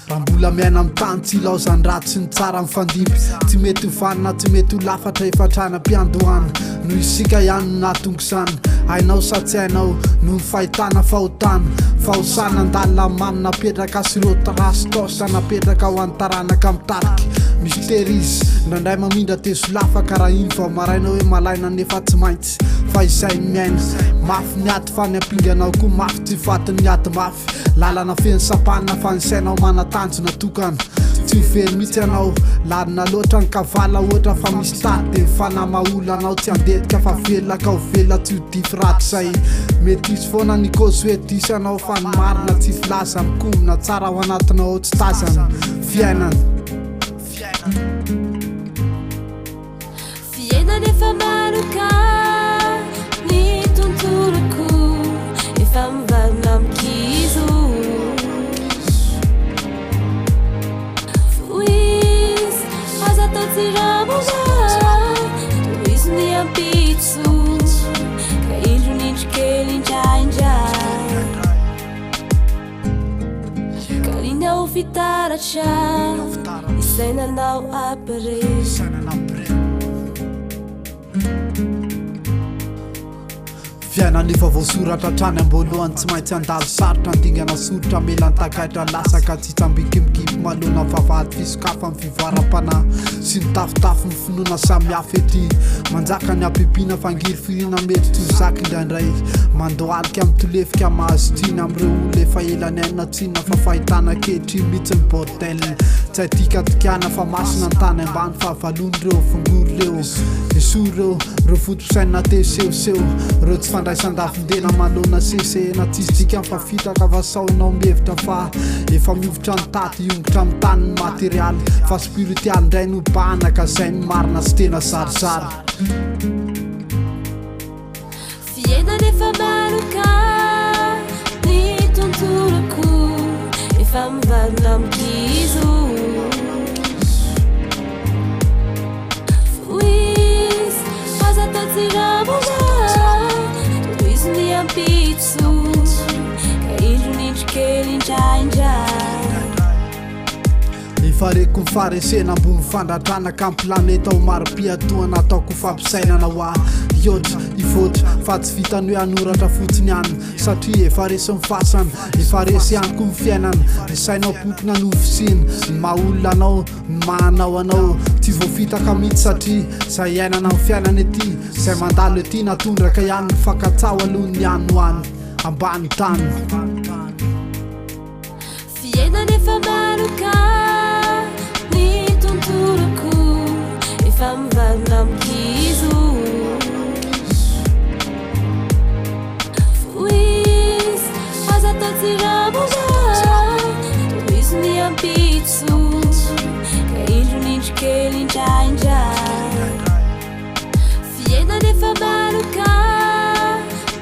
raha mbola miaina amin'ny tany tsy ilaozany ratsy sy ny tsara mifandimby tsy mety hofanina tsy mety ho lafatra efatrana mpiandohana no isika ihany no nahatongo izany hainao sa tsy hainao no ny fahitana fahotana fahosana andalina mamy napetraka sirota rastosa napetraka ho an'ny taranaka mitariky mysterizy ndraindray mamindra tesolafa karaha iny vao maraina hoe malaina nefa tsy maintsy fa izay miaina mafy miaty fa ny ampinganao koa mafy tsy fatiny miaty mafy lalana feny sapanina fa nisainao manatanjona tokana tsy hovery mihitsy ianao larina loatra ny kavala ohatra fa misy tady dia mifanamaola anao tsy andetika fa velona ka ho velona tsy ho dify raty zay mety izy foana ny kozy hoe disy anao fa ny marina tsy filaza mikomina tsara ao anatinao tsy tazana fiainana fiainana efa maroka ny tontoloko efa mivarina mikizo foizy aza atao tsiramona toizy ny ampitso ka indro nindrikely indraindray kariny ao fitaratra isainanao apre fiainana efa voasoratra hatrany amboalohany tsy maintsy andalo sarotra andingana sorotra melany takaitra lasaka tsy tsambikimikipy malona vavahady fisokafa amin'ny fivoaram-panahy sy ny tafitafy ny finoana samihafa ety manjaka ny ampipiana fangiry firina mety tsy ho zaka indraindray mandohalika amin'ny tolefika mahazotiana amin'ireo olona efa elany aina tsinona fa fahitana ankehitriny mihitsy ny bordel tsy haidika tikana fa masina ny tany ambany fa valony ireo fongory ireo esoreo ireo fotopisaina teseoseo ireo tsy fandraisan-dafindena malona sesehena tsisy dika fa fitaka fa saonao mihevitra fa efa miovotra ny taty iongotra amin'ny tany ny materialy fa spiritialy indray no banaka izay ny marina sy tena zarizary fiainana efa maroka ny tontoloko efa mivarina mikizo foizy aza atao tsiramona toizy ny ampitso ka indro nindrikely indraindray ifareko mifaresena ambony fandratrana ka amin'ny planeta ho maro-piatoana ataoko fampisainana ho ahy iotra ivoatra fa tsy vitany hoe hanoratra fotsiny ihany satria efa resy mifasana efa resy ihany koa mifiainana ny sainao bokona ny ofisina ny maha-olona anao ny mahanao anao tsy voafitaka mihitsy satria izay iainana amin'ny fiainana ety izay mandalo ety natondraka ihany ny fankatsaho alohany ihany ho any ambany tany fiainana efa maroka ny tontoloko efa mivarina mikizo foizy aza atao tsiramona toizy ny ampitso ka indro nindrikely indraindray fiainana efa maroka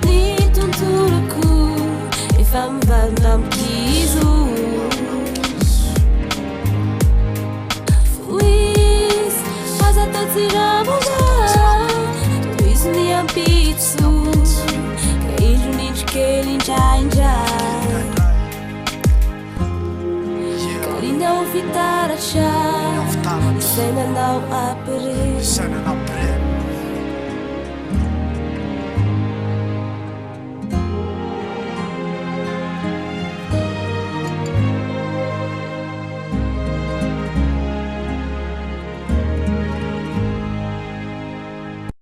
ny tontoloko efa mivarina mikizo foizy aza atao tsiramona toizy ny ampitso ka indro nindrikely indraindray kariny ao fitaratra isainanao apre